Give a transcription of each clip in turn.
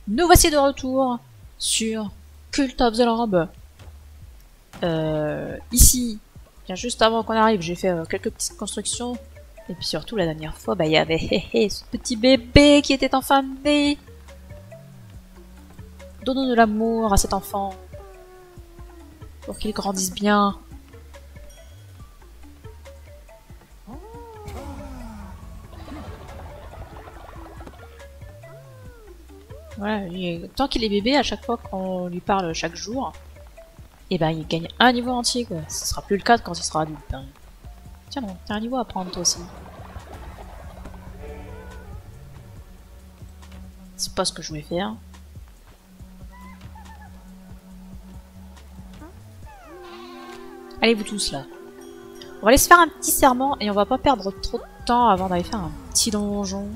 Nous voici de retour sur Cult of the Lamb. Ici, bien juste avant qu'on arrive, j'ai fait quelques petites constructions. Et puis surtout, la dernière fois, il y avait ce petit bébé qui était enfin né. Donnons de l'amour à cet enfant. Pour qu'il grandisse bien. Voilà, tant qu'il est bébé, à chaque fois qu'on lui parle chaque jour, et il gagne un niveau entier, quoi. Ce sera plus le cas quand il sera adulte. Hein. Tiens non, t'as un niveau à prendre toi aussi. C'est pas ce que je voulais faire. Allez vous tous là. On va aller se faire un petit serment et on va pas perdre trop de temps avant d'aller faire un petit donjon.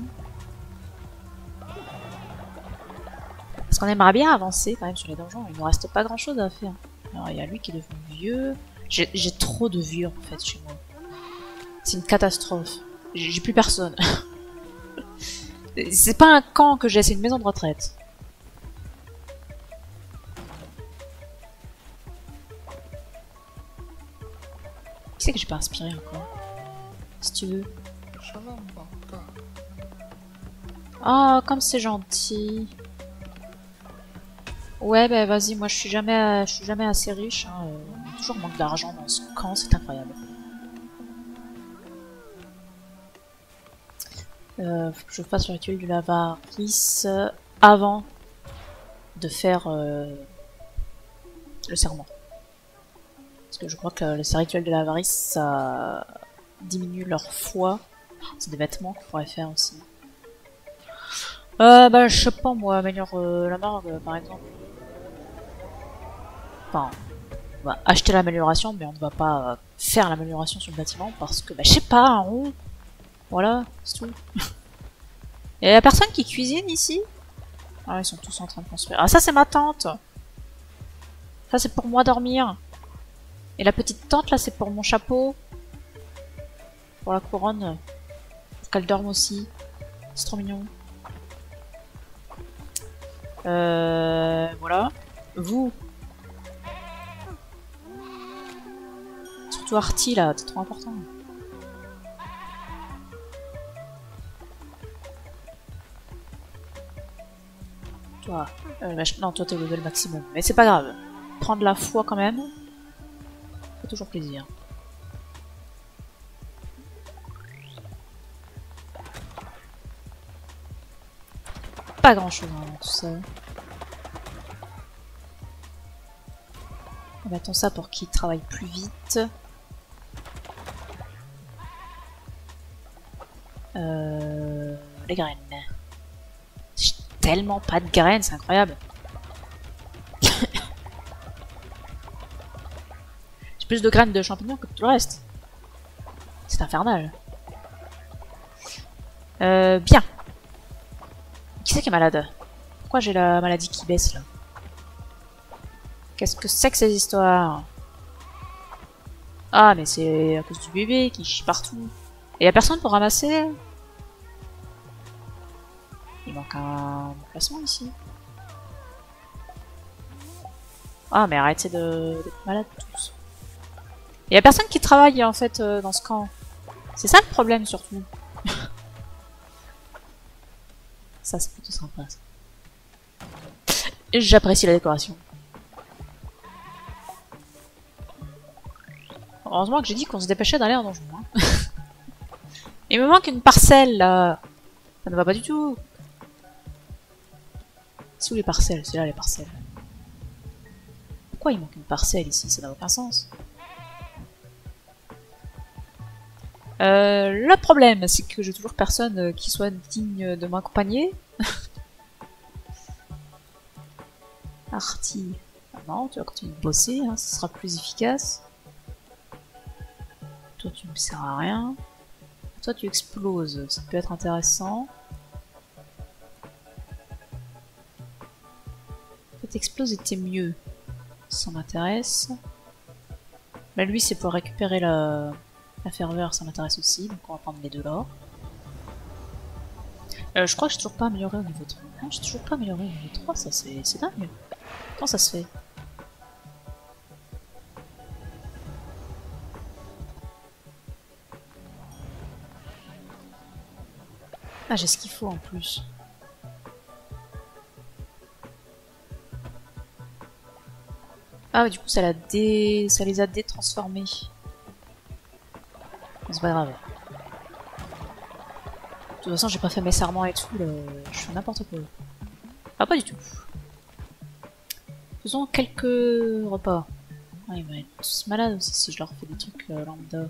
Parce qu'on aimerait bien avancer quand même sur les donjons, il nous reste pas grand chose à faire. Alors il y a lui qui est devenu vieux. J'ai trop de vieux en fait chez moi. C'est une catastrophe. J'ai plus personne. C'est pas un camp que j'ai, c'est une maison de retraite. Qui c'est que j'ai pas inspiré encore? Si tu veux. Ah, comme c'est gentil. Ouais, vas-y, moi je suis jamais assez riche. Hein. On a toujours manque d'argent dans ce camp, c'est incroyable. Faut que je fasse le rituel de l'avarice avant de faire le serment. Parce que je crois que le rituel de l'avarice, ça diminue leur foi. C'est des vêtements qu'on pourrait faire aussi. Je sais pas moi, améliore la marque par exemple. Enfin, on va acheter l'amélioration, mais on ne va pas faire l'amélioration sur le bâtiment parce que, je sais pas, un rond. Voilà, c'est tout. Il y a personne qui cuisine ici? Ah, ils sont tous en train de construire. Ah, ça c'est ma tente. Ça c'est pour moi dormir. Et la petite tente là, c'est pour mon chapeau. Pour la couronne. Pour qu'elle dorme aussi. C'est trop mignon. Voilà. Vous. Surtout Artie là, c'est trop important. Toi. Non, toi t'es au level maximum. Mais c'est pas grave. Prendre la foi quand même. Ça fait toujours plaisir. Pas grand chose dans tout ça. Mettons ça pour qu'il travaille plus vite. Les graines. J'ai tellement pas de graines, c'est incroyable. J'ai plus de graines de champignons que tout le reste. C'est infernal. Bien. Qui c'est qui est malade? Pourquoi j'ai la maladie qui baisse là? Qu'est-ce que c'est que ces histoires? Ah mais c'est à cause du bébé qui chie partout. Et y'a personne pour ramasser? Il manque un emplacement ici. Ah mais arrêtez d'être malades tous. Et y'a personne qui travaille en fait dans ce camp. C'est ça le problème surtout. Ça c'est plutôt sympa ça. J'apprécie la décoration. Heureusement que j'ai dit qu'on se dépêchait d'aller en donjon. Hein. Il me manque une parcelle là. Ça ne va pas du tout. C'est où les parcelles? C'est là les parcelles. Pourquoi il manque une parcelle ici? Ça n'a aucun sens. Le problème, c'est que j'ai toujours personne qui soit digne de m'accompagner. Artie. Ah non, tu vas continuer de bosser, hein, ce sera plus efficace. Toi, tu me sers à rien. Toi, tu exploses, ça peut être intéressant. Toi, t'exploses et t'es mieux. Ça m'intéresse. Mais lui, c'est pour récupérer la ferveur, ça m'intéresse aussi, donc on va prendre les deux là. Je crois que j'ai toujours pas amélioré au niveau 3. Non, j'ai toujours pas amélioré au niveau 3, ça c'est dingue. Comment ça se fait? Ah, j'ai ce qu'il faut en plus. Ah, ouais, du coup, ça les a détransformés. C'est pas grave. De toute façon, j'ai pas fait mes serments et tout, là. Je fais n'importe quoi. Ah, pas du tout. Faisons quelques repas. Ah, ils vont être tous malades aussi si je leur fais des trucs lambda.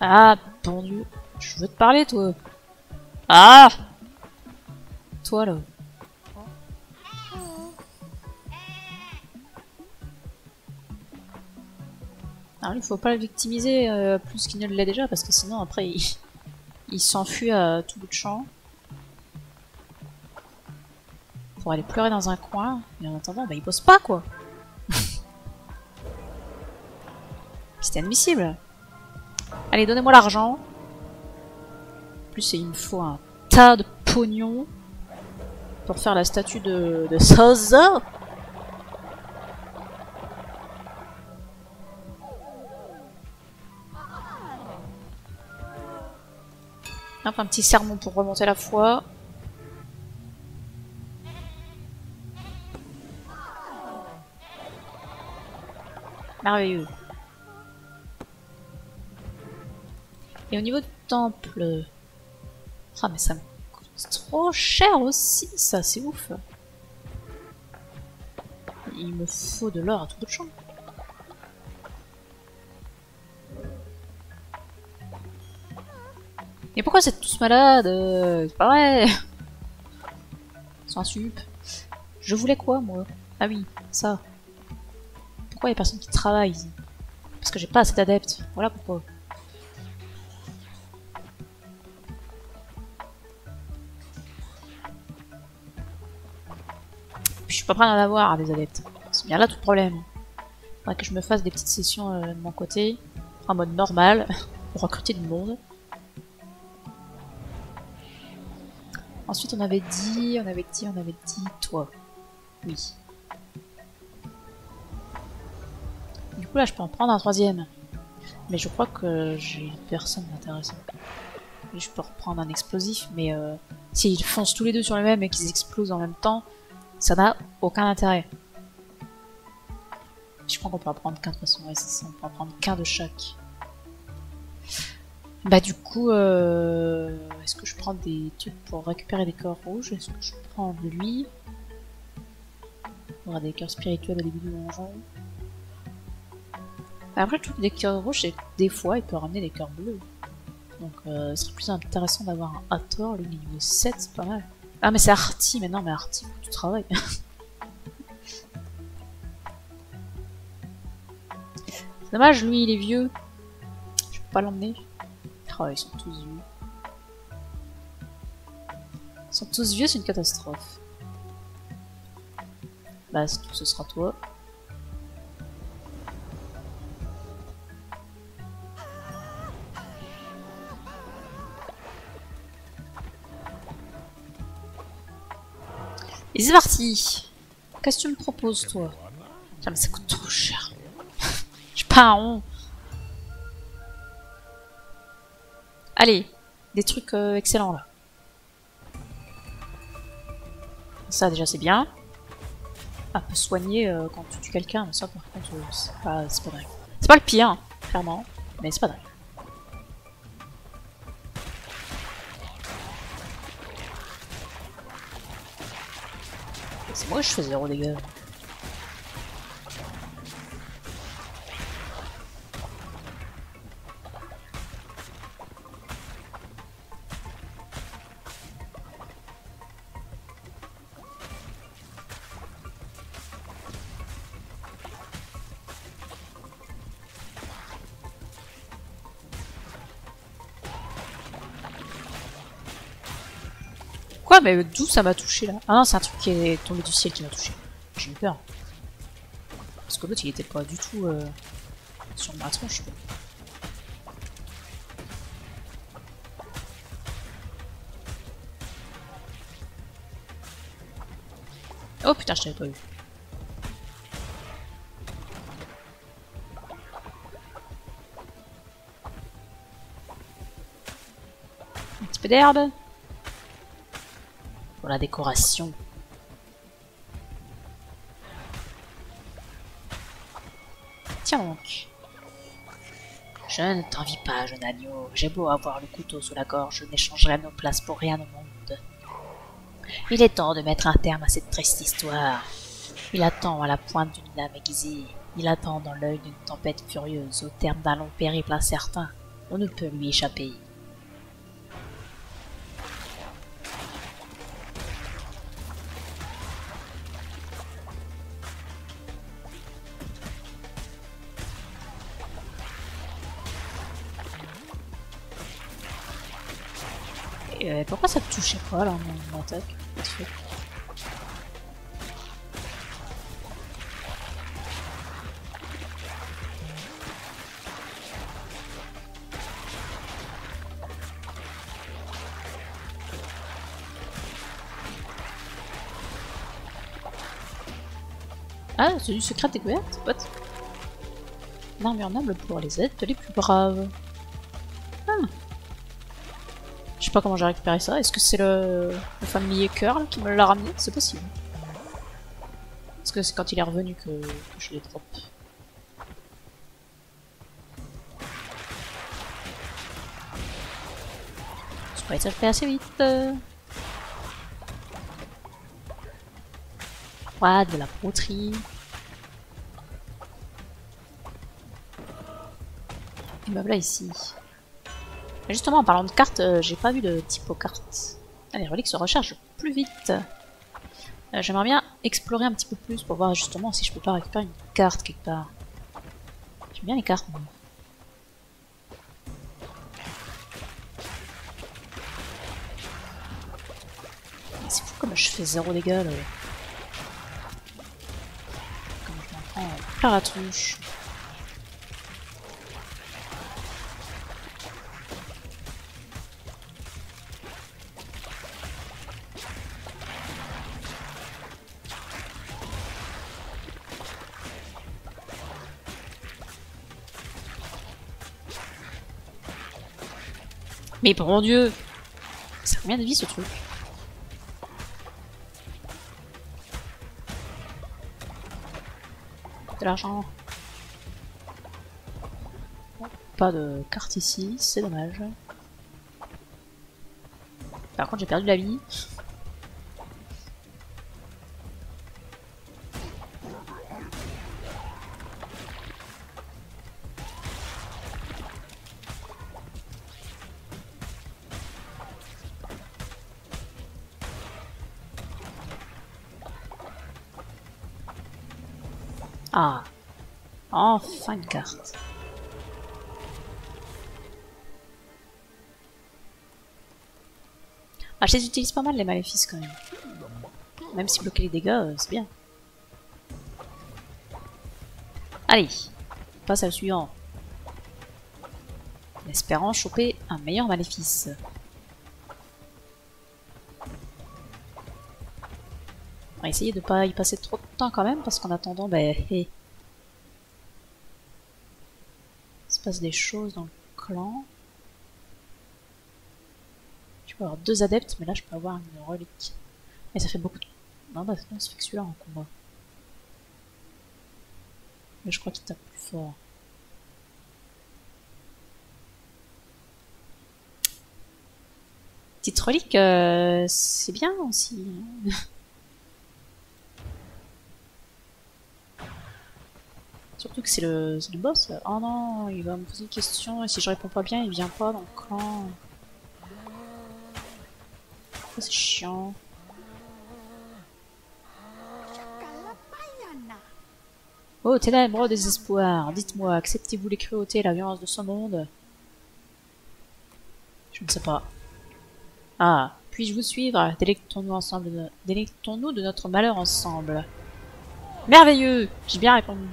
Ah, bon Dieu. Je veux te parler, toi. Ah! Toi, là. Alors, il faut pas le victimiser plus qu'il ne l'est déjà, parce que sinon, après, il s'enfuit à tout bout de champ. Pour aller pleurer dans un coin, et en attendant, bah, il bosse pas, quoi. C'est admissible. Allez, donnez-moi l'argent. En plus, il me faut un tas de pognon pour faire la statue de Sosa. Hop, un petit sermon pour remonter la foi. Merveilleux. Et au niveau du temple... Ah, mais ça me coûte trop cher aussi, ça, c'est ouf. Il me faut de l'or à tout bout de champ. Et pourquoi vous êtes tous malades? C'est pas vrai. Sans sup. Je voulais quoi, moi? Ah oui, ça. Pourquoi il y a personne qui travaille ici? Parce que j'ai pas assez d'adeptes. Voilà pourquoi. Puis je suis pas prêt à en avoir des adeptes. C'est bien là tout le problème. Faudrait que je me fasse des petites sessions de mon côté, en mode normal, pour recruter du monde. Ensuite on avait dit, toi. Oui. Du coup là je peux en prendre un troisième. Mais je crois que j'ai personne d'intéressant. Je peux reprendre un explosif, mais s'ils foncent tous les deux sur le même et qu'ils explosent en même temps, ça n'a aucun intérêt. Je crois qu'on peut en prendre qu'un de toute façon, ouais, c'est ça, on peut en prendre qu'un de chaque. Bah du coup, est-ce que je prends des trucs pour récupérer des cœurs rouges? Est-ce que je prends lui? On aura des cœurs spirituels au début du donjon. Après, le truc des cœurs rouges, c'est que des fois, il peut ramener des cœurs bleus. Donc, ce serait plus intéressant d'avoir un Hathor, le niveau 7, c'est pas mal. Ah, mais c'est Artie, mais non, mais Artie, faut que tu travailles. C'est dommage, lui, il est vieux. Je peux pas l'emmener. Oh, ils sont tous vieux. Ils sont tous vieux, c'est une catastrophe. Bah, ce sera toi. Et c'est parti. Qu'est-ce que tu me proposes, toi? Tiens, mais ça coûte trop cher. Je pas un rond. Allez, des trucs excellents, là. Ça, déjà, c'est bien. Ah, peut soigner quand tu tues quelqu'un, mais ça, par contre, c'est pas dingue. C'est pas le pire, hein, clairement, mais c'est pas dingue. C'est moi que je fais 0 dégâts. Quoi? Mais d'où ça m'a touché là? Ah non, c'est un truc qui est tombé du ciel qui m'a touché. J'ai eu peur. Parce que l'autre il était pas du tout sur ma tronche. Quoi. Oh putain, je t'avais pas vu. Un petit peu d'herbe. Pour la décoration. Tiens donc. Je ne t'envie pas, jeune agneau. J'ai beau avoir le couteau sous la gorge, je n'échangerai nos places pour rien au monde. Il est temps de mettre un terme à cette triste histoire. Il attend à la pointe d'une lame aiguisée. Il attend dans l'œil d'une tempête furieuse, au terme d'un long périple incertain. On ne peut lui échapper. Et pourquoi ça te touchait pas là, mon attaque? Ah, c'est du secret découverte, pote. Une armure noble pour les aides les plus braves. Ah. Je sais pas comment j'ai récupéré ça. Est-ce que c'est le familier Curl qui me l'a ramené? C'est possible. Parce que c'est quand il est revenu que je l'ai drop. Je croyais que ça fait assez vite. Ouais, de la poterie. Et bah là ici. Et justement, en parlant de cartes, j'ai pas vu de type aux cartes. Ah, les reliques se rechargent plus vite. J'aimerais bien explorer un petit peu plus pour voir justement si je peux pas récupérer une carte quelque part. J'aime bien les cartes, moi. C'est fou comme je fais 0 dégâts là. Comme je m'en prends plein la tronche. Mais bon Dieu, ça a combien de vie ce truc? De l'argent. Pas de carte ici, c'est dommage. Par contre j'ai perdu la vie. Ah, enfin une carte. Ah, je les utilise pas mal les maléfices quand même. Même si bloquer les dégâts, c'est bien. Allez, on passe à le suivant. En espérant choper un meilleur maléfice. On va essayer de pas y passer trop de temps quand même, parce qu'en attendant, ben, il se passe des choses dans le clan. Je peux avoir 2 adeptes, mais là je peux avoir une relique. Et ça fait beaucoup de... Non, bah non, ça fait que celui-là en combat. Mais je crois qu'il tape plus fort. Petite relique, c'est bien aussi. Surtout que c'est le boss. Oh non, il va me poser une question et si je réponds pas bien, il vient pas dans le clan. Oh, c'est chiant. Oh, ténèbres, désespoir, dites-moi, acceptez-vous les cruautés et la violence de ce monde? Je ne sais pas. Ah, Puis-je vous suivre? Délectons-nous ensemble, délectons-nous de notre malheur ensemble. Merveilleux! J'ai bien répondu.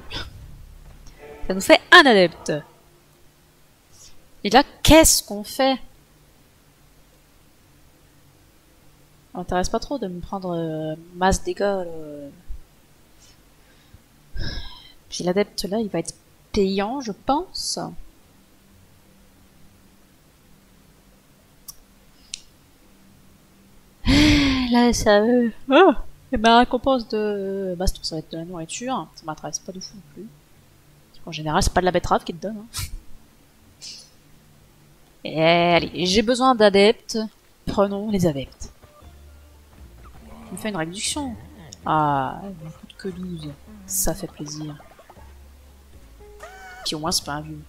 Ça nous fait un adepte. Et là, qu'est-ce qu'on fait? Ça m'intéresse pas trop de me prendre masse dégâts. Puis l'adepte là, il va être payant, je pense. Là, ça... Oh, et ma récompense de baston, ça va être de la nourriture. Ça m'intéresse pas de fou non plus. En général, c'est pas de la betterave qui te donne. Hein. Et allez, j'ai besoin d'adeptes. Prenons les adeptes. Il me fait une réduction. Ah, il ne coûte que 12. Ça fait plaisir. Puis au moins, c'est pas un vieux.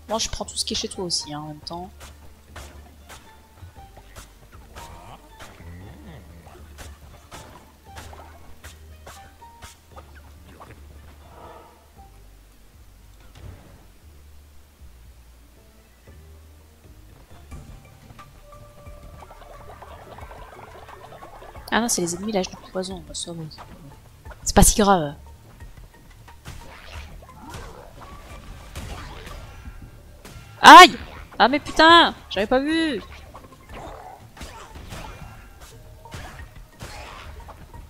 Bon, je prends tout ce qui est chez toi aussi, hein, en même temps. Ah non, c'est les ennemis l'âge du poison. Bah, ça, oui. C'est pas si grave. Aïe! Ah mais putain! J'avais pas vu!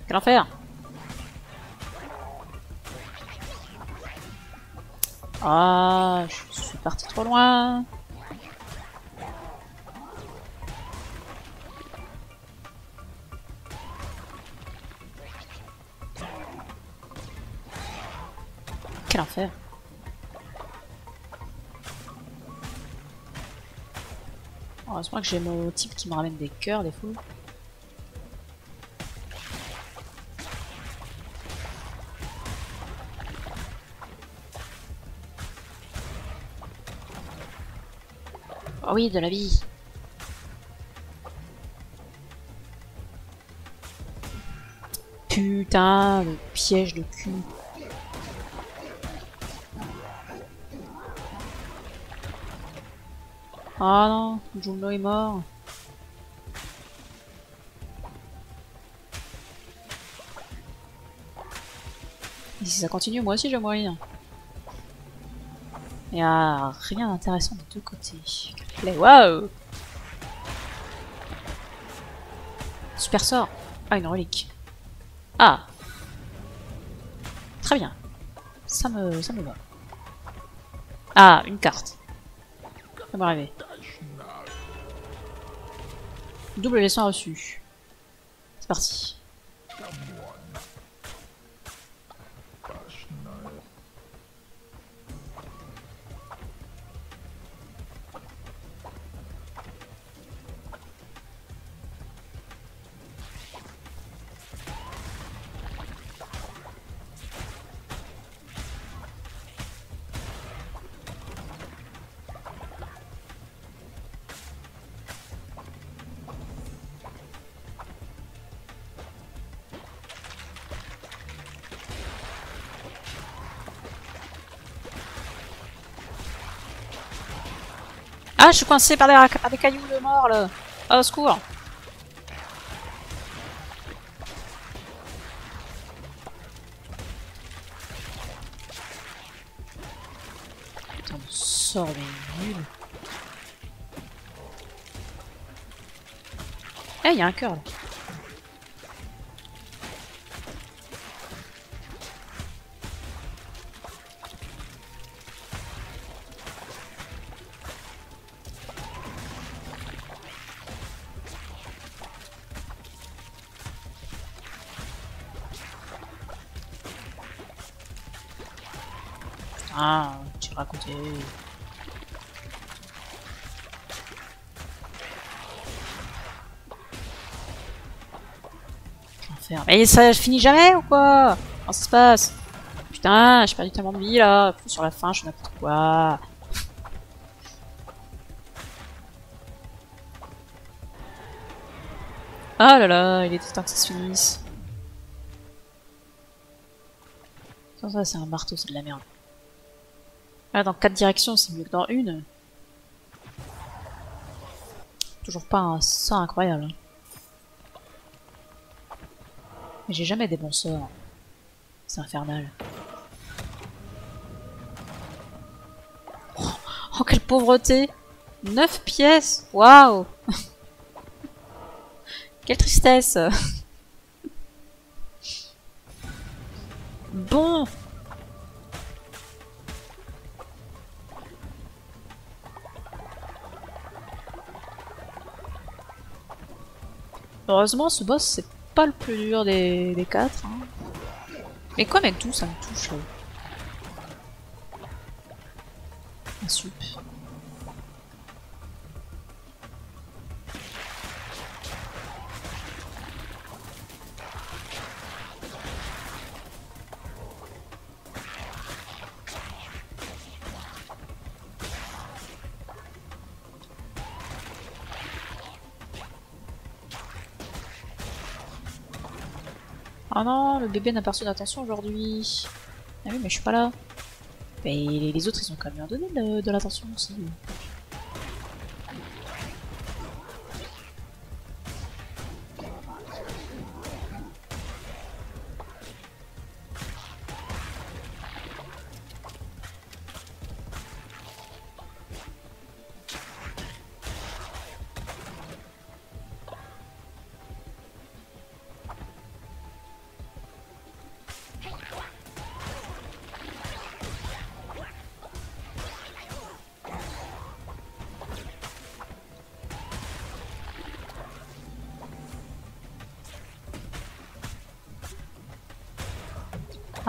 Quel enfer! Ah, je suis parti trop loin! Quel enfer! Heureusement que j'ai mon type qui me ramène des cœurs, des fous. Oh oui, de la vie! Putain, le piège de cul! Ah non, Jumbo est mort. Et si ça continue, moi aussi je vais mourir. Il y a rien d'intéressant des deux côtés. Waouh! Super sort. Ah, une relique. Ah! Très bien. Ça me va. Ah, une carte. Ça m'est arrivé. Double leçon reçue. C'est parti. Ah, je suis coincé par des cailloux de mort là. Ah, au secours. Putain, on sort des nuls. Eh, il y a un cœur là. Ah, tu racontais. Enfer. Mais ça finit jamais ou quoi? Comment ça se passe? Putain, j'ai perdu tellement de vie là. Sur la fin, je fais n'importe quoi. Ah là là, il était temps que ça se finisse. Ça c'est un marteau, c'est de la merde. Ah, dans 4 directions, c'est mieux que dans une. Toujours pas ça incroyable. Hein. Mais j'ai jamais des bons sorts. C'est infernal. Oh, quelle pauvreté! 9 pièces! Waouh! Quelle tristesse! Bon! Heureusement, ce boss, c'est pas le plus dur des 4. Hein. Mais quoi, avec tout, ça me touche. Un sup. Oh non, le bébé n'a pas reçu d'attention aujourd'hui. Ah oui, mais je suis pas là. Mais les autres, ils ont quand même bien donné de l'attention aussi.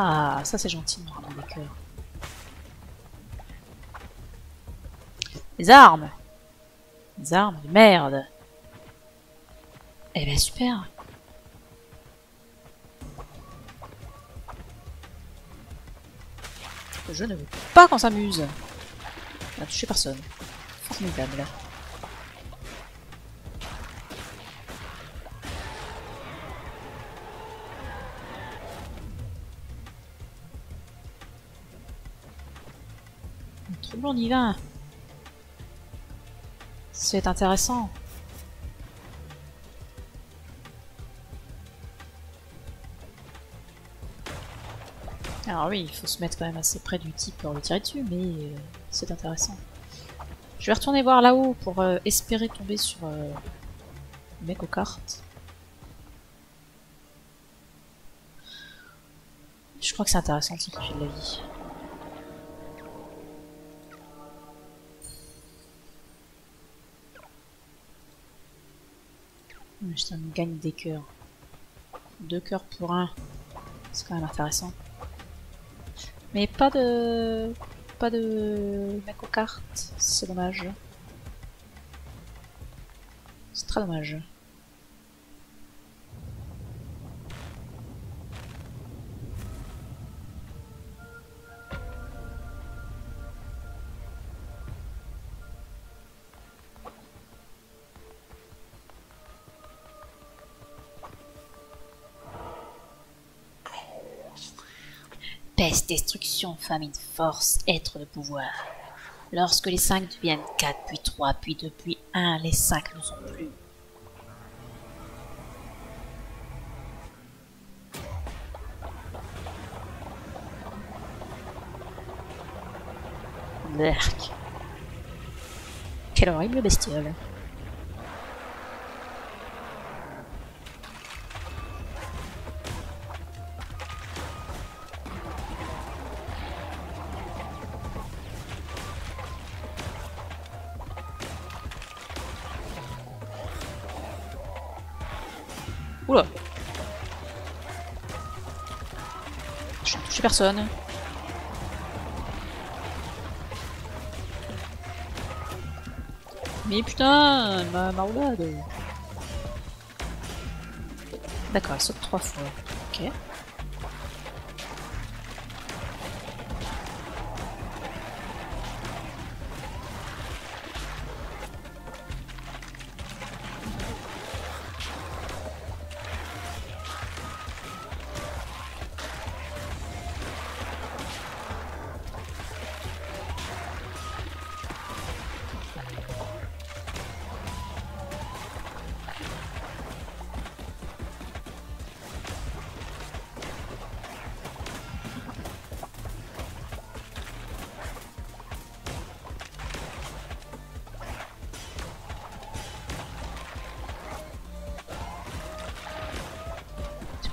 Ah, ça c'est gentil de me ramener des cœurs. Les armes! Les armes de merde! Eh ben super! Je ne veux pas qu'on s'amuse! On n'a touché personne. Formidable. Trouble, on y va. C'est intéressant. Alors oui, il faut se mettre quand même assez près du type pour le tirer dessus, mais c'est intéressant. Je vais retourner voir là-haut pour espérer tomber sur le mec aux cartes. Je crois que c'est intéressant de s'occuper de la vie. Je me gagne des cœurs. 2 cœurs pour 1. C'est quand même intéressant. Mais pas de mec aux cartes. C'est dommage. C'est très dommage. Peste, destruction, famine, force, être de pouvoir. Lorsque les 5 deviennent 4, puis 3, puis 2, puis 1, les 5 ne sont plus. Berk. Quelle horrible bestiole. Oula. Je ne touche personne. Mais putain, ma roulade. D'accord, elle saute 3 fois. Ok.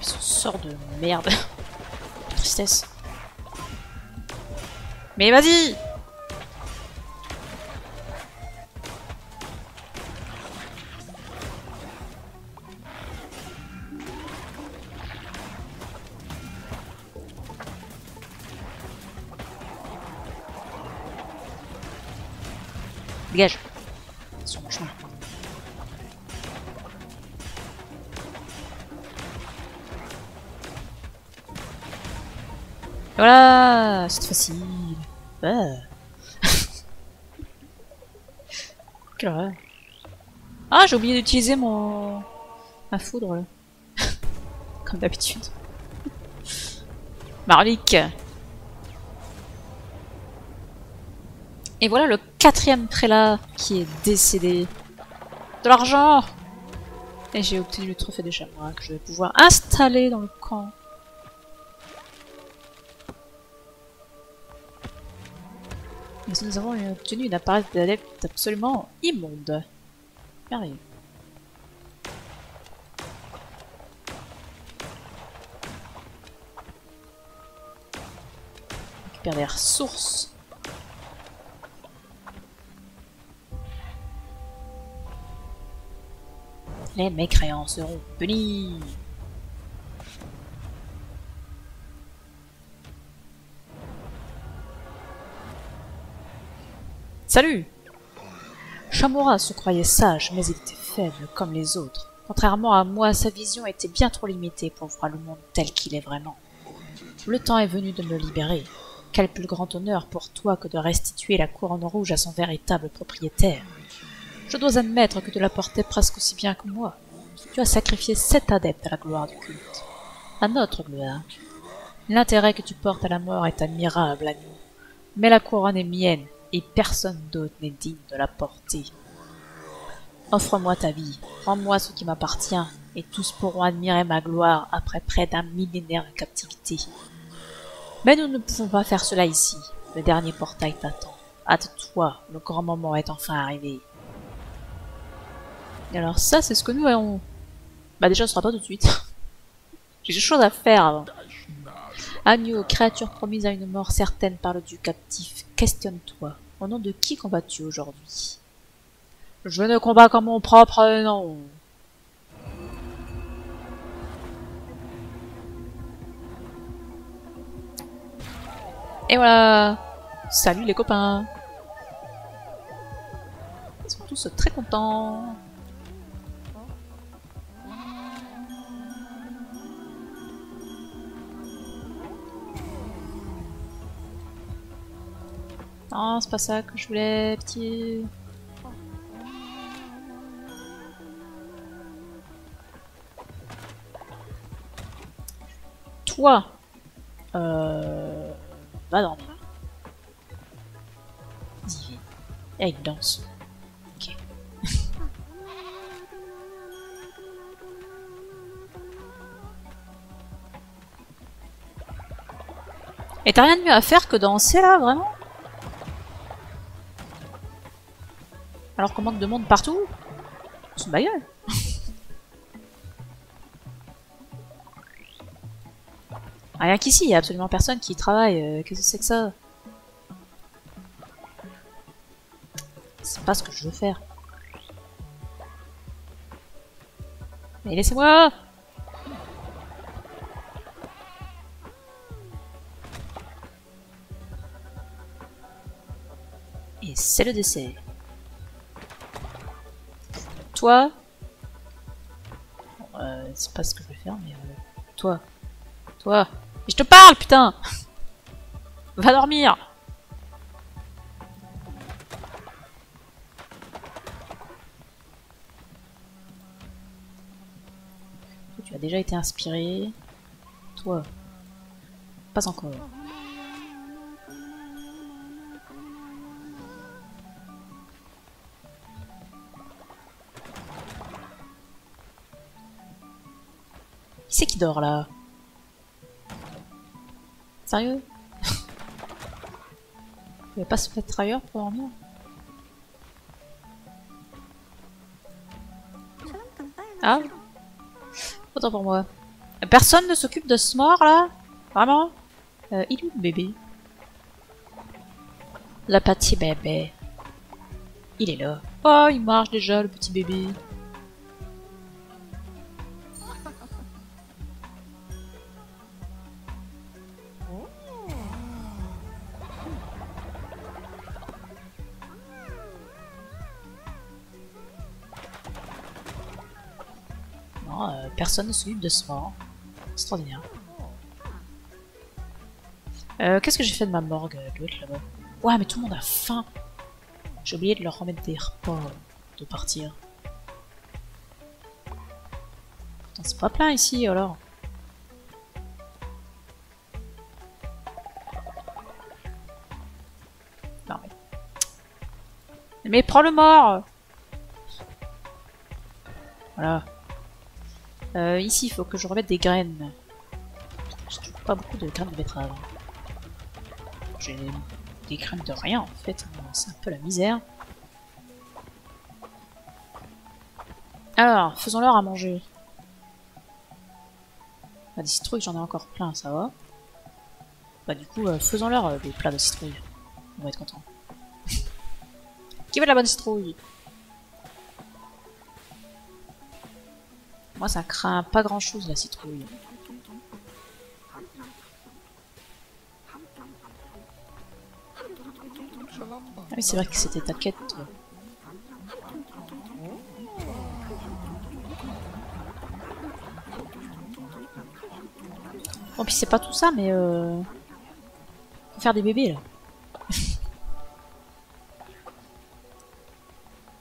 Ce sort de merde. Tristesse. Mais vas-y! Dégage. Sur mon chemin. Voilà, c'est facile. Ah. Quelle horreur. Ah, j'ai oublié d'utiliser ma foudre là. Comme d'habitude. Marlic. Et voilà le 4e prélat qui est décédé. De l'argent! Et j'ai obtenu le trophée des chamois que je vais pouvoir installer dans le camp. Et nous avons obtenu une appareil d'adepte absolument immonde. Merveilleux. On récupère des ressources. Les mécréants seront punis. Salut! Shamura se croyait sage, mais il était faible comme les autres. Contrairement à moi, sa vision était bien trop limitée pour voir le monde tel qu'il est vraiment. Le temps est venu de me libérer. Quel plus grand honneur pour toi que de restituer la couronne rouge à son véritable propriétaire. Je dois admettre que tu la portais presque aussi bien que moi. Tu as sacrifié 7 adeptes à la gloire du culte. À notre gloire. L'intérêt que tu portes à la mort est admirable à nous. Mais la couronne est mienne, et personne d'autre n'est digne de la porter. Offre-moi ta vie, rends-moi ce qui m'appartient, et tous pourront admirer ma gloire après près d'un millénaire de captivité. Mais nous ne pouvons pas faire cela ici. Le dernier portail t'attend. Hâte-toi, le grand moment est enfin arrivé. Et alors ça, c'est ce que nous allons... Bah déjà, ce sera pas tout de suite. J'ai des choses à faire avant. Agneau, créature promise à une mort certaine par le dieu captif, questionne-toi. Au nom de qui combats-tu aujourd'hui? Je ne combats qu'en mon propre nom. Et voilà. Salut les copains. Ils sont tous très contents. Non, c'est pas ça que je voulais, petit. Toi, va dormir. Dis, et il danse. Ok. Et t'as rien de mieux à faire que danser là, vraiment? Alors qu'on manque de monde partout? C'est ma gueule. Rien qu'ici, il y a absolument personne qui y travaille. Qu'est-ce que c'est que ça? C'est pas ce que je veux faire. Mais laissez-moi! Et c'est le décès. Toi, c'est pas ce que je vais faire, mais toi, et je te parle, putain. Va dormir. Tu as déjà été inspiré. Toi, pas encore. Qui c'est qui dort là? Sérieux? Vous pouvez pas se mettre ailleurs pour dormir? Ah? Autant pour moi. Personne ne s'occupe de ce mort là? Vraiment? Il est où le bébé? Le petit bébé. Il est là. Oh, il marche déjà le petit bébé. Non, personne ne s'occupe de ce mort. Extraordinaire. Qu'est-ce que j'ai fait de ma morgue? Elle doit être là-bas. Ouais, mais tout le monde a faim. J'ai oublié de leur remettre des repas de partir. Putain, c'est pas plein ici alors. Non mais prends le mort. Voilà. Ici, il faut que je remette des graines. J'ai toujours pas beaucoup de graines de betterave. J'ai des graines de rien en fait. C'est un peu la misère. Alors, faisons-leur à manger. Bah, des citrouilles, j'en ai encore plein, ça va. Bah du coup, faisons-leur des plats de citrouilles. On va être content. Qui veut de la bonne citrouille? Moi, ça craint pas grand-chose, la citrouille. Ah oui, c'est vrai que c'était ta quête. Bon, puis c'est pas tout ça, mais faut faire des bébés, là.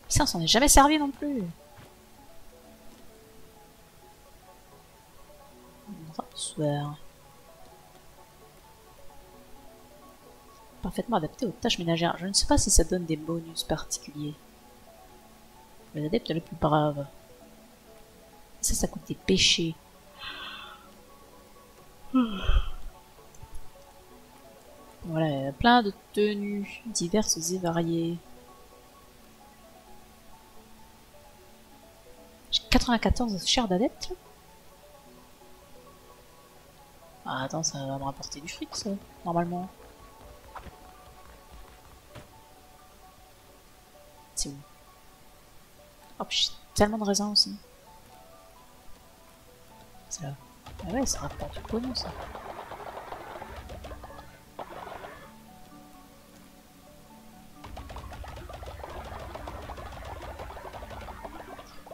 Ça, on s'en est jamais servi non plus. Soir. Parfaitement adapté aux tâches ménagères. Je ne sais pas si ça donne des bonus particuliers. Les adeptes les plus braves. Ça coûte des péchés. Voilà, plein de tenues diverses et variées. J'ai 94 chaires d'adeptes. Ah, attends, ça va me rapporter du fric, ça, normalement. C'est où? Oh, j'ai tellement de raisins aussi. C'est là. Ah ouais, ça rapporte du pognon, ça.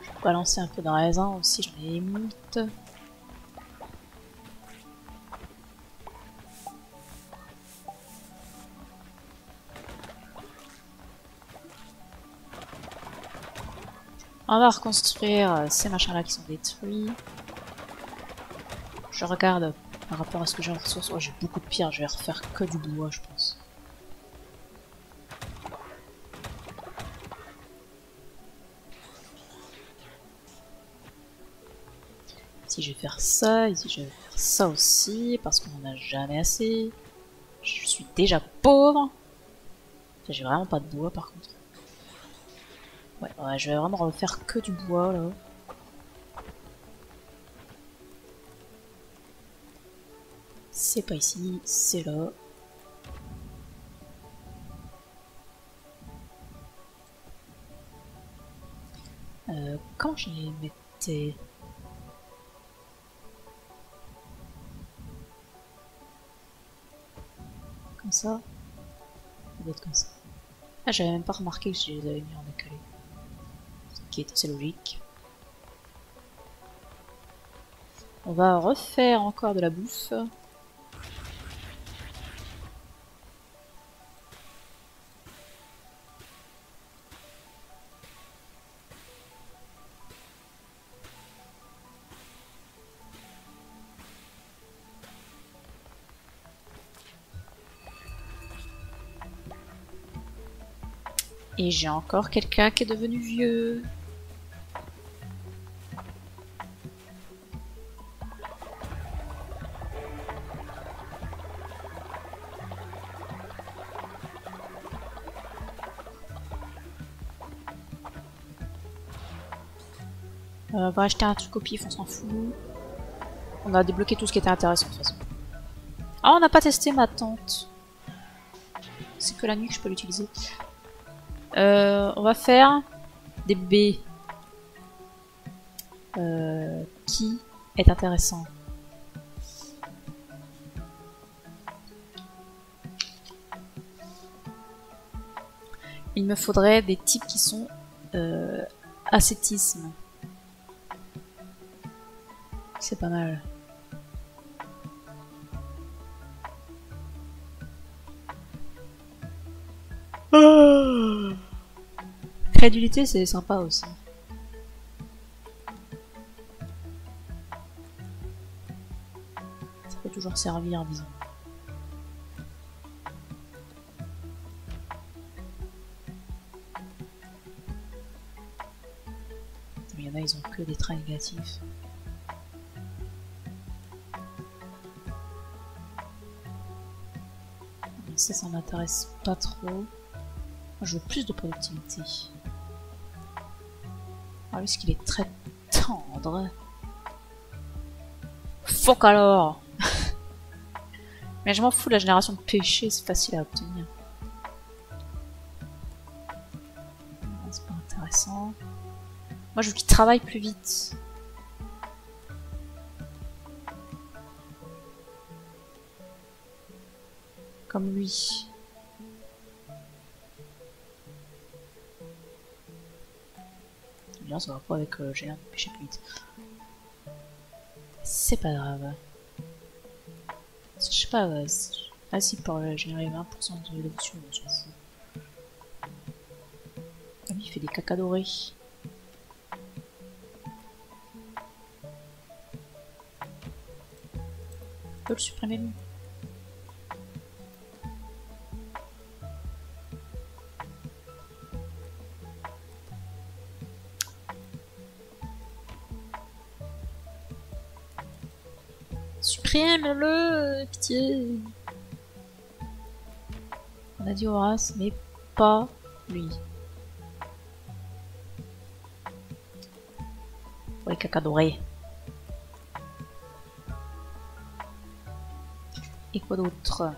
Je vais balancer un peu de raisin aussi, j'en ai émoute. On va reconstruire ces machins-là qui sont détruits. Je regarde par rapport à ce que j'ai en ressources. Oh, j'ai beaucoup de pierres, je vais refaire que du bois, je pense. Ici, je vais faire ça. Ici, je vais faire ça aussi, parce qu'on n'en a jamais assez. Je suis déjà pauvre. Enfin, j'ai vraiment pas de bois, par contre. Ouais, je vais vraiment refaire que du bois, là. C'est pas ici, c'est là. Comment je les mettais? Comme ça? Ça doit être comme ça. Ah, j'avais même pas remarqué que je les avais mis en décalé. Ce qui est assez logique. On va refaire encore de la bouffe. Et j'ai encore quelqu'un qui est devenu vieux. On va acheter un truc au pif, on s'en fout. On a débloqué tout ce qui était intéressant de toute façon. Ah, on n'a pas testé ma tente. C'est que la nuit que je peux l'utiliser. On va faire des B. Qui est intéressant? Il me faudrait des types qui sont ascétisme. C'est pas mal. Crédulité, c'est sympa aussi. Ça peut toujours servir, disons. Il y en a, ils ont que des traits négatifs. Ça m'intéresse pas trop. Moi, je veux plus de productivité. Ah oui, parce qu'il est très tendre. Fuck alors. Mais je m'en fous, la génération de péché, c'est facile à obtenir. C'est pas intéressant. Moi, je veux qu'il travaille plus vite. Comme lui. Bien, ça va pas avec géant de péché plus vite. C'est pas grave. Je sais pas, ah si, pour générer 20% de dévotion, on s'en fout. Ah oui, il fait des caca dorés. On peut le supprimer lui. Supprime-le, pitié. On a dit Horace, mais pas lui. Pour les caca dorés. Et quoi d'autre?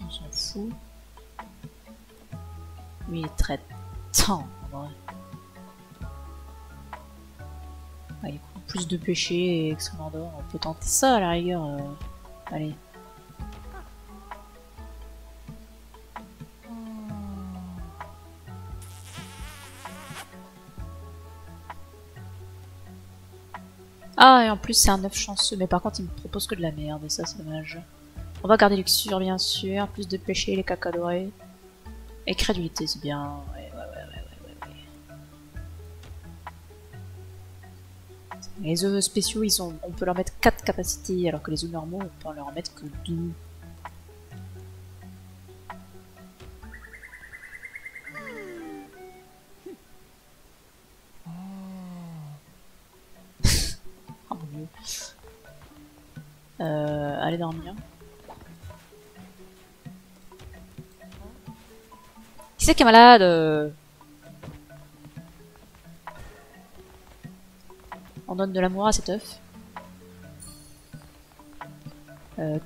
On s'en fout. Lui, il est très tendre. Ah, il coûte plus de péché et excrément d'or. On peut tenter ça à la rigueur. Allez. Ah, et en plus c'est un 9 chanceux, mais par contre il me propose que de la merde, et ça c'est dommage. On va garder luxure bien sûr, plus de péché, les caca dorés. Et crédulité c'est bien, ouais. Les œufs spéciaux, on peut leur mettre 4 capacités, alors que les œufs normaux, on peut leur en mettre que 2. Oh mon dieu. Allez dormir. Qui c'est qui est malade? On donne de l'amour à cet œuf.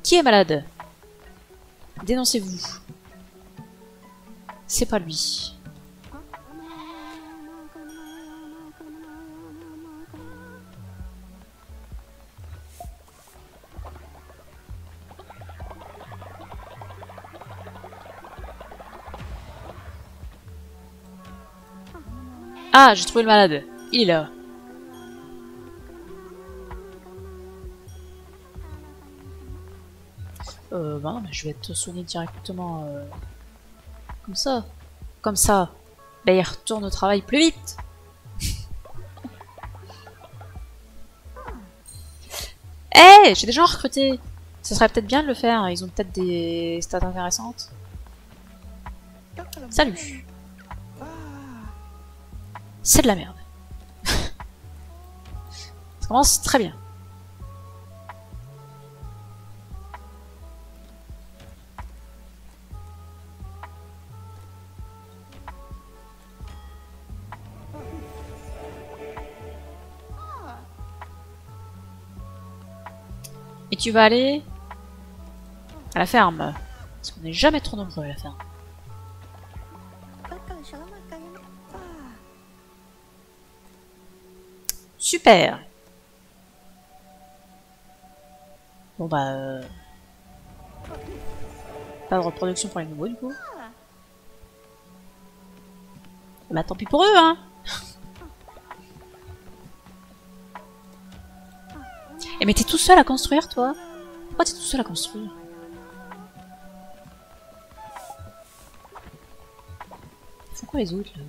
Qui est malade? Dénoncez-vous. C'est pas lui. Ah, j'ai trouvé le malade. Il est là. Bah non, mais je vais te soigner directement comme ça. Comme ça. Bah il retourne au travail plus vite. Eh, j'ai des gens recrutés. Ça serait peut-être bien de le faire. Ils ont peut-être des stats intéressantes. Salut. C'est de la merde. Ça commence très bien. Et tu vas aller à la ferme. Parce qu'on n'est jamais trop nombreux à la ferme. Super. Bon bah... Pas de reproduction pour les nouveaux du coup. Bah tant pis pour eux hein. Et mais t'es tout seul à construire toi? Pourquoi t'es tout seul à construire? Ils font quoi les autres là?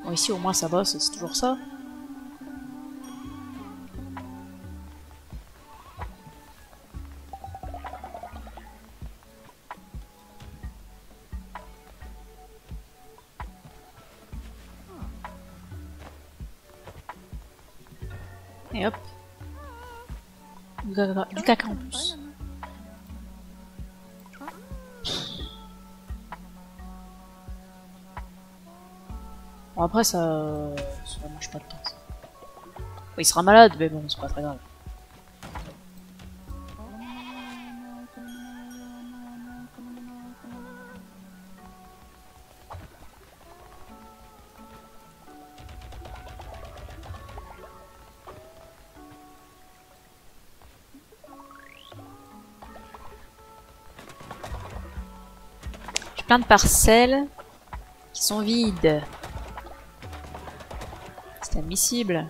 Bon ici au moins ça bosse, c'est toujours ça. Et hop. Du caca en plus. Bon après ça mange pas de temps. Ça. Bon, il sera malade mais bon c'est pas très grave. J'ai plein de parcelles qui sont vides. C'est admissible.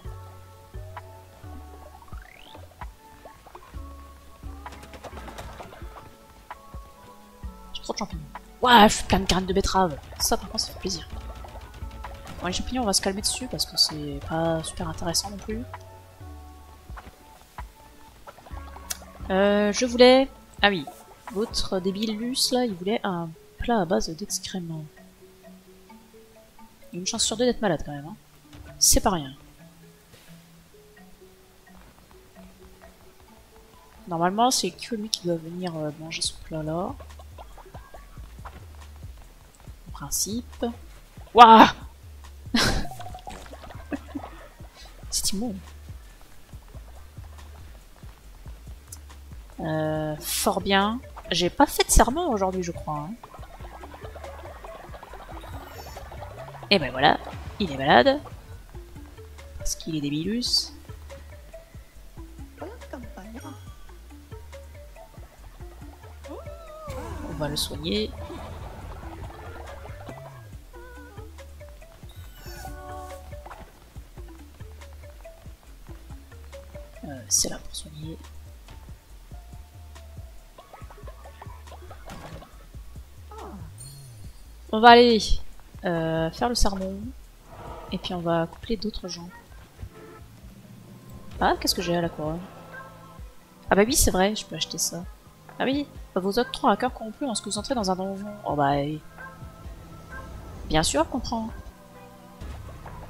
J'ai trop de champignons. Ouah, je suis plein de graines de betterave. Ça par contre ça fait plaisir. Bon les champignons on va se calmer dessus parce que c'est pas super intéressant non plus. Je voulais... Ah oui, l'autre débilus là, il voulait un plat à base d'excréments. Il y a une chance sur deux d'être malade quand même. Hein. C'est pas rien. Normalement, c'est que lui qui doit venir manger ce plat-là. En principe. Waouh. C'est immonde. Fort bien. J'ai pas fait de serment aujourd'hui, je crois. Hein. Et ben voilà, il est malade. Parce qu'il est débilus. On va le soigner. C'est là pour soigner. On va aller faire le sermon. Et puis on va coupler d'autres gens. Ah, qu'est-ce que j'ai à la couronne? Ah bah oui, c'est vrai, je peux acheter ça. Ah oui, vos octrois à cœur corrompu lorsque vous entrez dans un donjon. Oh bah... Bien sûr, comprends.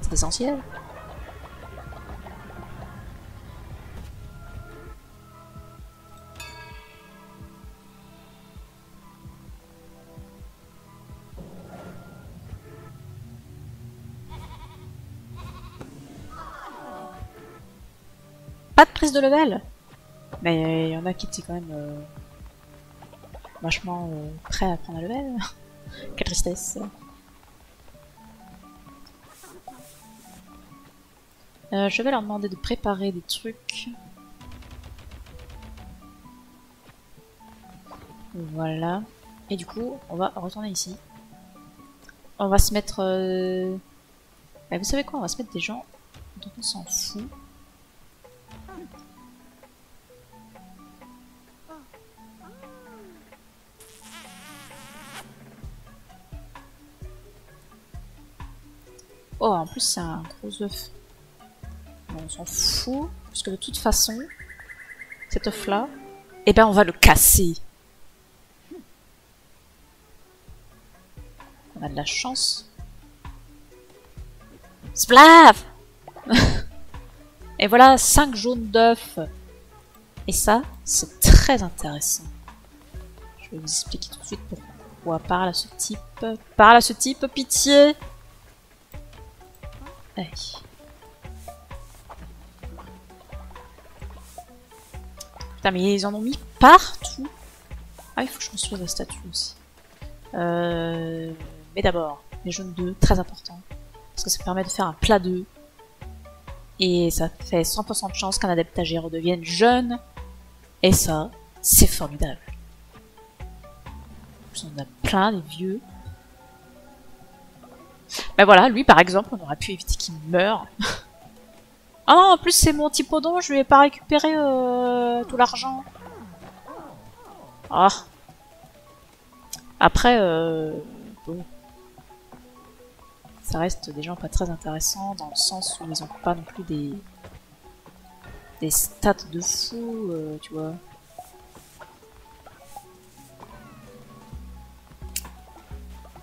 C'est essentiel. Pas de prise de level. Mais il y en a qui étaient quand même vachement prêts à prendre un level. Quelle tristesse. Je vais leur demander de préparer des trucs. Voilà. Et du coup, on va retourner ici. On va se mettre... Bah, vous savez quoi? On va se mettre des gens dont on s'en fout. Oh, en plus c'est un gros œuf. Bon, on s'en fout, parce que de toute façon, cet œuf là, eh ben on va le casser. On a de la chance. Splav. Et voilà, 5 jaunes d'œufs. Et ça, c'est très intéressant. Je vais vous expliquer tout de suite pourquoi. Parle à ce type. Parle à ce type, pitié. Hey. Putain, mais ils en ont mis partout. Ah, il faut que je construise la statue aussi. Mais d'abord, les jaunes d'œufs, très important. Parce que ça permet de faire un plat d'œufs. Et ça fait 100% de chance qu'un adeptage redevienne jeune. Et ça, c'est formidable. On a plein, des vieux. Ben voilà, lui par exemple, on aurait pu éviter qu'il meure. Ah non, en plus c'est mon Typodon, je lui ai pas récupéré tout l'argent. Ah. Après, bon. Ça reste des gens pas très intéressants dans le sens où ils ont pas non plus des stats de fou, tu vois.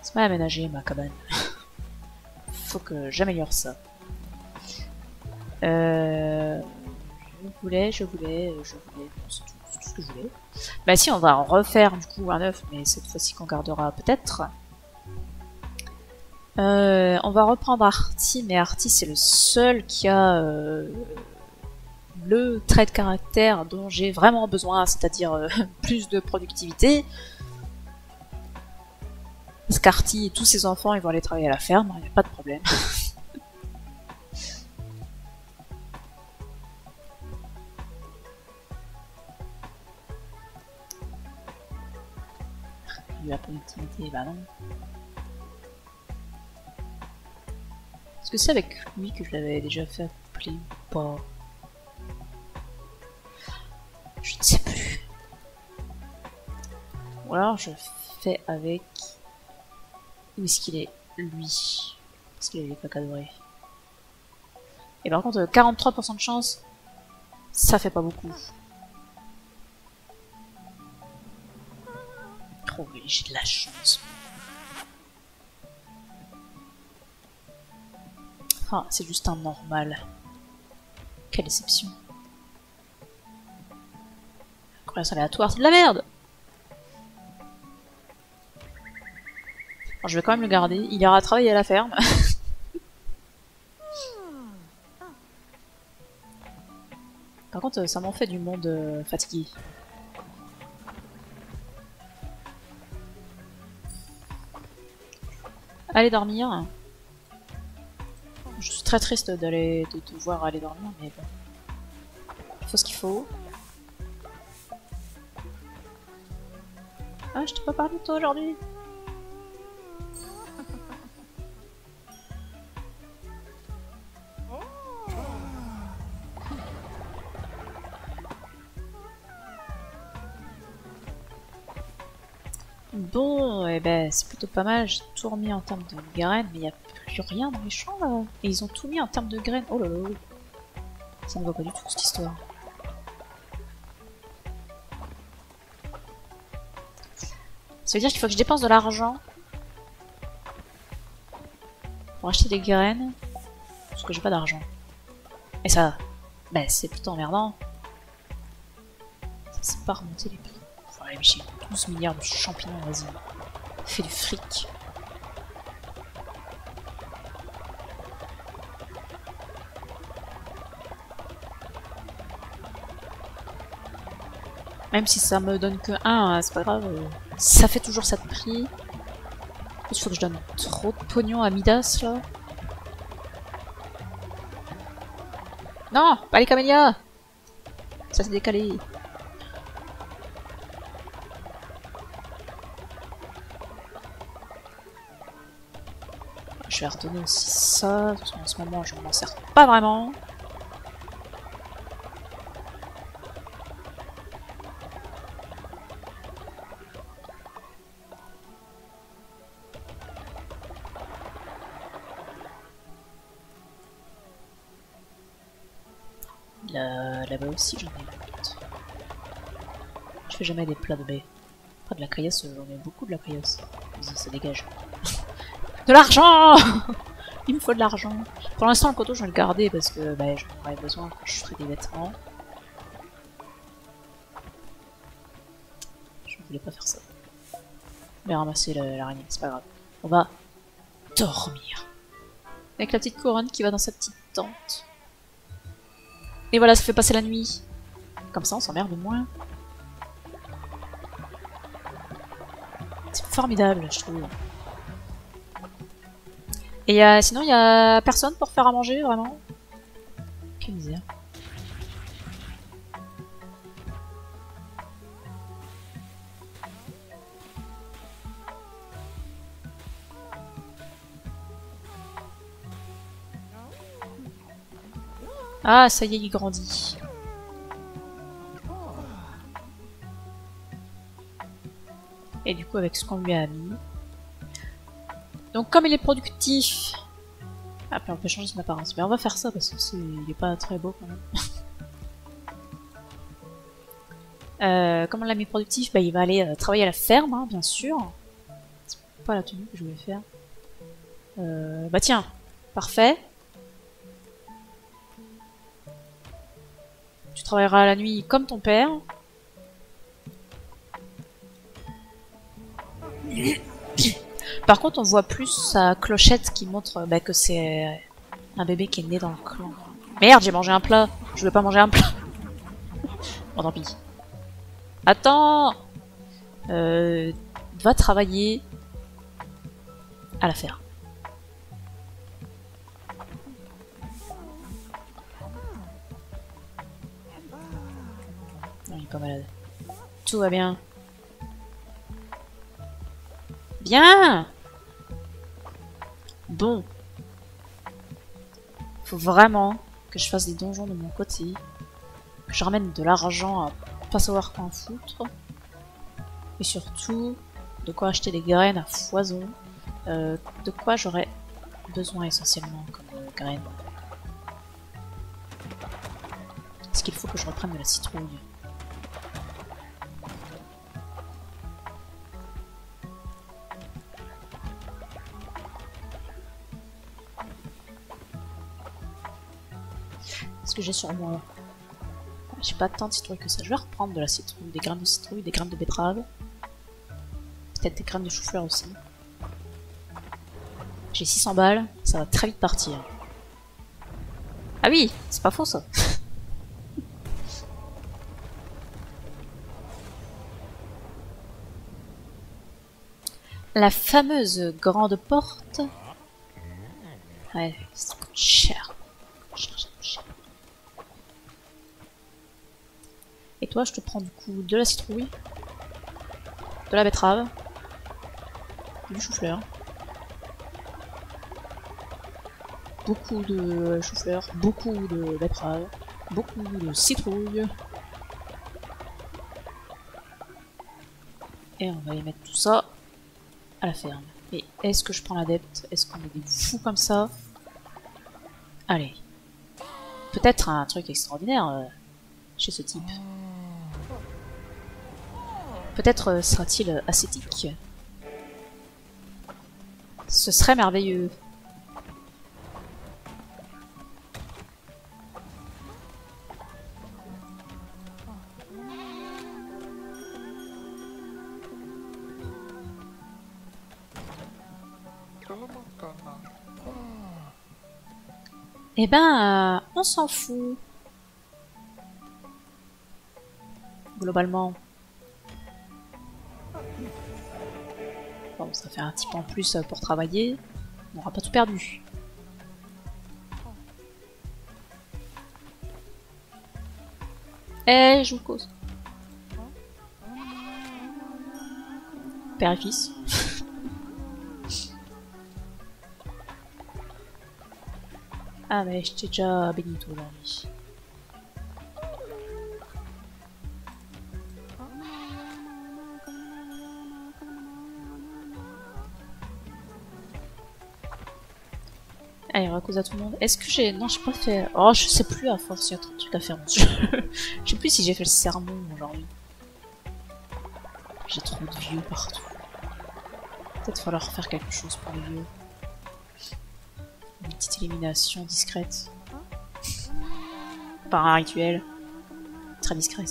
C'est mal aménagé ma cabane. Faut que j'améliore ça. Je voulais, c'est tout ce que je voulais. Bah si, on va en refaire du coup un œuf, mais cette fois-ci qu'on gardera peut-être. On va reprendre Artie, mais Artie c'est le seul qui a le trait de caractère dont j'ai vraiment besoin, c'est-à-dire plus de productivité. Parce qu'Artie et tous ses enfants ils vont aller travailler à la ferme, il n'y a pas de problème. La productivité, bah non. Est-ce que c'est avec lui que je l'avais déjà fait appeler ou pas? Je ne sais plus. Ou alors je fais avec... Où est-ce qu'il est, lui? Parce qu'il a les caca dorés. Et par contre, 43% de chance, ça fait pas beaucoup. Oh oui, j'ai de la chance. Ah, c'est juste un normal. Quelle déception. Croyance aléatoire, c'est de la merde! Alors, je vais quand même le garder. Il ira travailler à la ferme. Par contre, ça m'en fait du monde fatigué. Allez dormir. Je suis très triste de devoir aller dormir, mais bon. Il faut ce qu'il faut. Ah, je t'ai pas parlé de toi aujourd'hui. Bon, eh ben, c'est plutôt pas mal. J'ai tout remis en termes de graines, mais il n'y a plus rien dans les champs là. Et ils ont tout mis en termes de graines. Oh là là. Ça ne va pas du tout cette histoire. Ça veut dire qu'il faut que je dépense de l'argent pour acheter des graines. Parce que j'ai pas d'argent. Et ça, ben, c'est plutôt emmerdant. Ça c'est pas remonter les prix. Ouais, mais j'ai 12 milliards de champignons, vas-y. Fais du fric. Même si ça me donne que 1, c'est pas grave. Ça fait toujours ça de prix. Il faut que je donne trop de pognon à Midas, là. Non, pas les camélias. Ça s'est décalé. Je vais redonner aussi ça, parce qu'en ce moment je m'en sers pas vraiment. Là-bas aussi j'en ai une. Je fais jamais des plats de baie. Pas de la caillasse, j'en ai beaucoup de la caillasse. Vas-y, ça dégage. De l'argent. Il me faut de l'argent. Pour l'instant, le coton, je vais le garder parce que bah, j'en aurai besoin quand je ferai des vêtements. Je ne voulais pas faire ça. Je vais ramasser l'araignée, c'est pas grave. On va dormir. Avec la petite couronne qui va dans sa petite tente. Et voilà, ça fait passer la nuit. Comme ça, on s'emmerde moins. C'est formidable, je trouve. Et sinon, il y a personne pour faire à manger, vraiment? Quelle misère. Ah, ça y est, il grandit. Et du coup, avec ce qu'on lui a mis. Donc, comme il est productif... Ah, puis on peut changer son apparence. Mais on va faire ça parce que il est pas très beau quand même. Comme on l'a mis productif, bah, il va aller travailler à la ferme, hein, bien sûr. C'est pas la tenue que je voulais faire. Bah tiens, parfait. Tu travailleras la nuit comme ton père. Par contre, on voit plus sa clochette qui montre bah, que c'est un bébé qui est né dans le clan. Merde, j'ai mangé un plat. Je veux pas manger un plat. Bon, tant pis. Attends. Va travailler à la ferme. Non, il est pas malade. Tout va bien. Bien. Bon. Faut vraiment que je fasse des donjons de mon côté. Que je ramène de l'argent à pas savoir quoi en foutre. Et surtout, de quoi acheter des graines à foison. De quoi j'aurais besoin essentiellement comme graines. Est-ce qu'il faut que je reprenne de la citrouille? Qu'est-ce que j'ai sur moi? J'ai pas tant de citrouilles que ça. Je vais reprendre de la citrouille, des graines de citrouille, des graines de betterave. Peut-être des graines de chou-fleur aussi. J'ai 600 balles, ça va très vite partir. Ah oui, c'est pas faux ça. La fameuse grande porte. Ouais, ça coûte cher. Cher. Et toi, je te prends du coup de la citrouille, de la betterave, du chou-fleur, beaucoup de chou-fleur, beaucoup de betterave, beaucoup de citrouille. Et on va y mettre tout ça à la ferme. Et est-ce que je prends l'adepte? Est-ce qu'on est des fous comme ça? Allez. Peut-être un truc extraordinaire chez ce type. Peut-être sera-t-il ascétique. Ce serait merveilleux. Eh ben, on s'en fout. Globalement. Bon, ça fait un petit peu en plus pour travailler. On n'aura pas tout perdu. Eh, je vous cause. Père et fils. Ah mais je t'ai déjà béni tout aujourd'hui. Allez, on va causer à tout le monde. Est-ce que j'ai... Non, j'ai pas fait... Oh, je sais plus à force, il y a trop de trucs à faire. Je sais plus si j'ai fait le sermon aujourd'hui. J'ai trop de vieux partout. Peut-être falloir faire quelque chose pour les vieux. Une petite élimination discrète. Par un rituel. Très discret.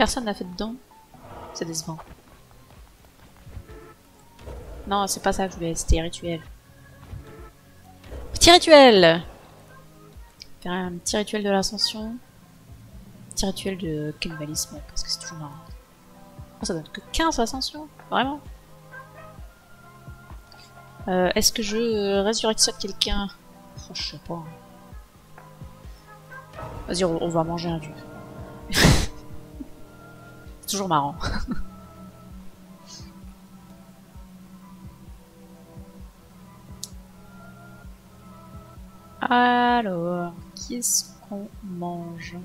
Personne n'a fait dedans. C'est décevant. Non, c'est pas ça que je voulais, c'était rituel. Petit rituel! Faire un petit rituel de l'ascension. Petit rituel de cannibalisme, parce que c'est toujours marrant. Oh, ça donne que 15 ascensions? Vraiment? Est-ce que je résurrectionne quelqu'un? Oh, je sais pas. Vas-y, on va manger un dieu. C'est toujours marrant. Alors, qu'est-ce qu'on mange?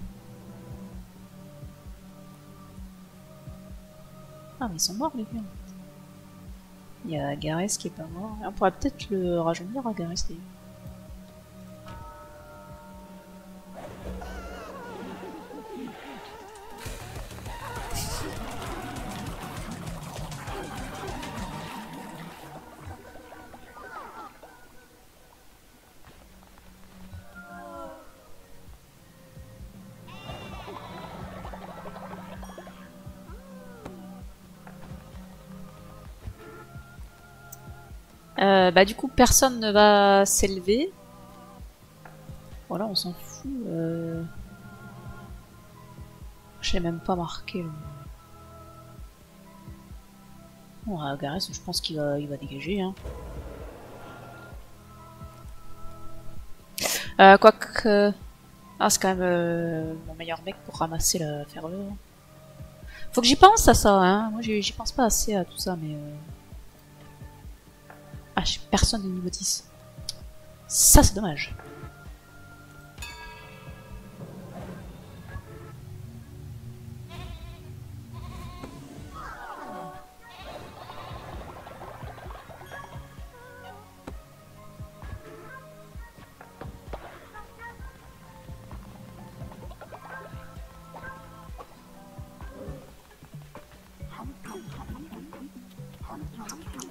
Ah, mais ils sont morts, les gars. Il y a Garès qui est pas mort. On pourrait peut-être le rajeunir à Garès, d'ailleurs. Bah du coup personne ne va s'élever. Voilà, on s'en fout. Je l'ai même pas marqué. Bon, Garès, je pense qu'il va dégager. Hein. Quoique... Ah, c'est quand même mon meilleur mec pour ramasser la ferveur. Faut que j'y pense à ça, hein. Moi j'y pense pas assez à tout ça, mais... Ah, j'ai personne de niveau 10. Ça, c'est dommage.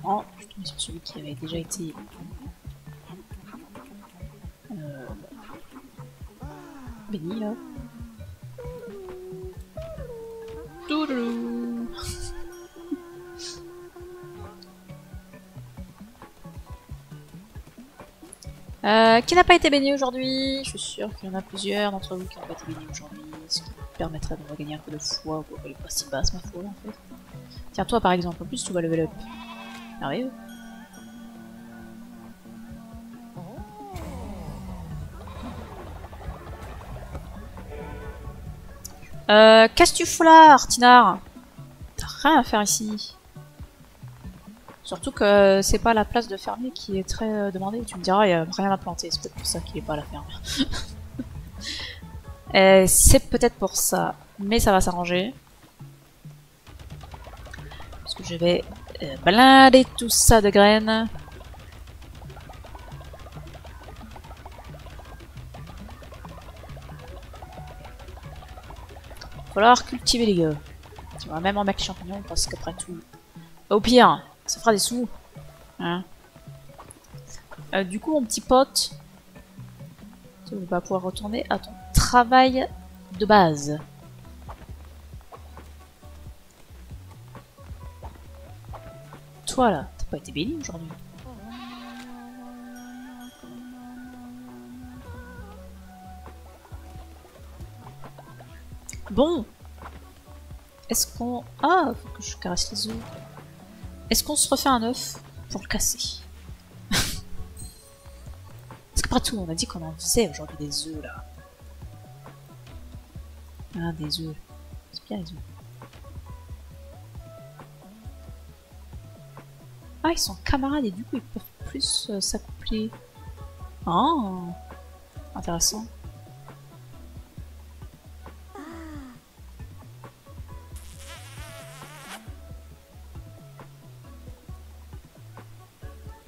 Oh, je suis tombée sur celui qui avait déjà été... béni, là. Doudou. Qui n'a pas été béni aujourd'hui? Je suis sûre qu'il y en a plusieurs d'entre vous qui n'ont pas été bénis aujourd'hui, ce qui permettrait de regagner un peu de foi, ou elle est pas si basse ma foi en fait. Tiens, toi par exemple, en plus tu vas level up. Merveilleux. Qu'est-ce que tu fous là, Artinar? T'as rien à faire ici. Surtout que c'est pas la place de fermier qui est très demandée. Tu me diras, il y a rien à planter, c'est peut-être pour ça qu'il est pas à la ferme. C'est peut-être pour ça, mais ça va s'arranger. Parce que je vais blinder tout ça de graines. Falloir cultiver les gars. Tu vas même en mettre les champignons parce qu'après tout... Au pire, ça fera des sous. Hein. Du coup, mon petit pote, tu vas pouvoir retourner à ton travail de base. Toi là, t'as pas été béni aujourd'hui. Bon. Est-ce qu'on... Ah, faut que je caresse les œufs. Est-ce qu'on se refait un œuf pour le casser? Parce qu'après tout, on a dit qu'on en faisait aujourd'hui des œufs là. Ah, des œufs. C'est bien les œufs. Ah, ils sont camarades et du coup ils peuvent plus s'accoupler. Ah, intéressant.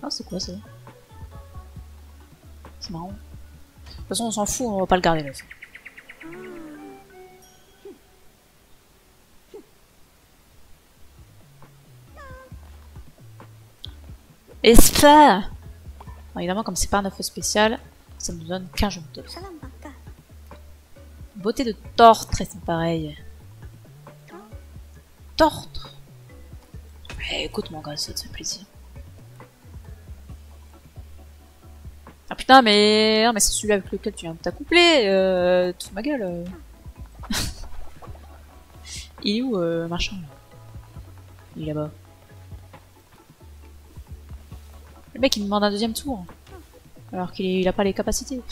Ah, c'est quoi ça? C'est marrant. De toute façon, on s'en fout, on va pas le garder là. Et ça, évidemment, comme c'est pas un œuf spécial, ça nous donne qu'un jaune d'œuf. Beauté de tortre, c'est pareil. tortre. Ouais, écoute mon gars, ça te fait plaisir. Ah putain, mais non, mais c'est celui avec lequel tu viens de t'accoupler. Toute ma gueule. Il est où, machin là? Il est là-bas. Le mec il me demande un deuxième tour. Alors qu'il a pas les capacités.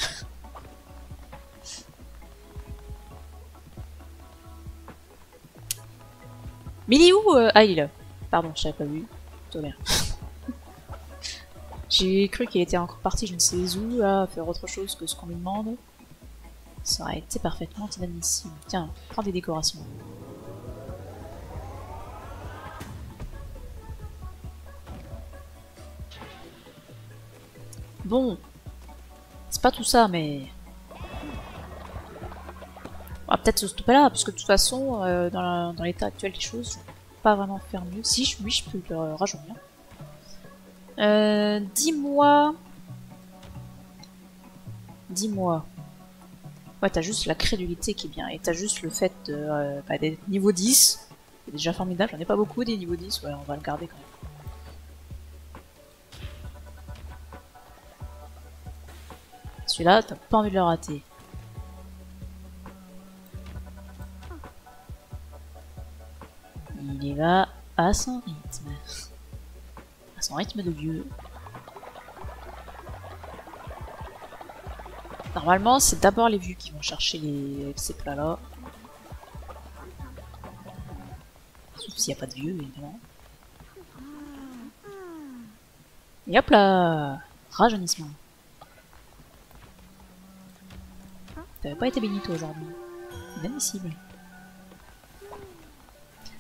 Mais il est où Ah, il est là. Pardon, je t'avais pas vu. Tout bien. J'ai cru qu'il était encore parti je ne sais où à faire autre chose que ce qu'on lui demande. Ça aurait été parfaitement inadmissible. Tiens, prends des décorations. Bon, c'est pas tout ça, mais... On va peut-être se stopper là, parce que de toute façon, dans l'état actuel des choses, je peux pas vraiment faire mieux. Si, oui, je peux le rajeunir. Dis-moi... Dis-moi... Ouais, t'as juste la crédulité qui est bien, et t'as juste le fait d'être niveau 10. C'est déjà formidable, j'en ai pas beaucoup des niveaux 10, ouais, on va le garder quand même. Celui-là, t'as pas envie de le rater. Il y va à son rythme. À son rythme de vieux. Normalement, c'est d'abord les vieux qui vont chercher ces plats-là. Sauf s'il n'y a pas de vieux, évidemment. Et hop là! Rajeunissement. T'avais pas été béni toi aujourd'hui. Inadmissible.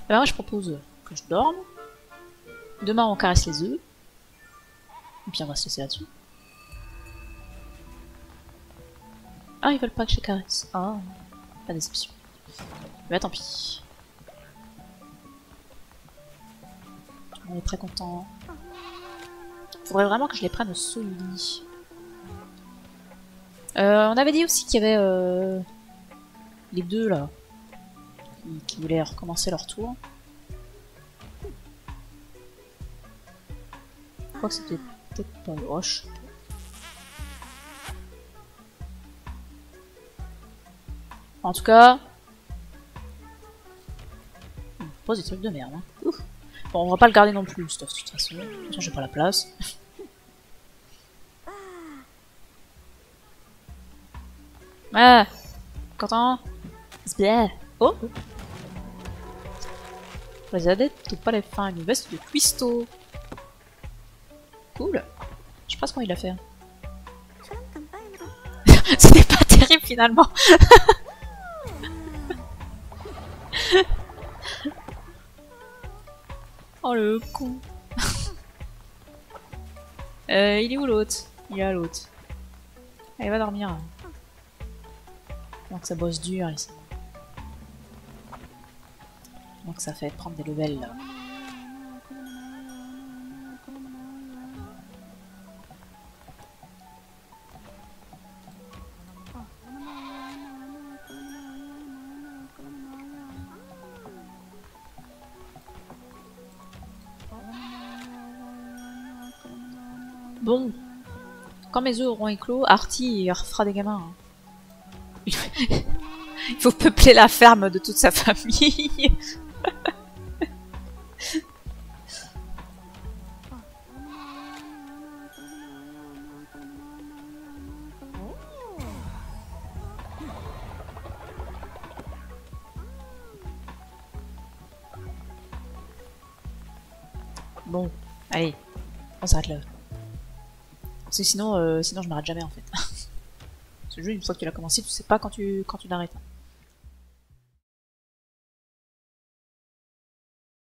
Alors moi je propose que je dorme. Demain on caresse les œufs. Et puis on va se laisser là-dessus. Ah, ils veulent pas que je caresse. Ah, pas de déception. Mais tant pis. On est très content. Faudrait vraiment que je les prenne au solide. On avait dit aussi qu'il y avait les deux là qui voulaient recommencer leur tour. Je crois que c'était peut-être pas le roche. En tout cas, on pose des trucs de merde. Hein. Ouf. Bon, on va pas le garder non plus, le stuff, de toute façon. De toute façon, j'ai pas la place. Ah, content. C'est bien. Oh. Les adeptes ou pas les fins, une veste de cuistot. Cool. Je sais pas ce qu'il a fait. C'était pas terrible finalement. Oh le con. Il est où l'autre? Il est à l'autre. Allez, va dormir. Donc ça bosse dur ici. Donc ça fait prendre des levels là. Bon, quand mes œufs auront éclos, Artie il refera des gamins. Hein. Il faut peupler la ferme de toute sa famille. Bon, allez, on s'arrête là. Parce que sinon je m'arrête jamais en fait. Ce jeu, une fois que tu l'as commencé, tu sais pas quand tu l'arrêtes.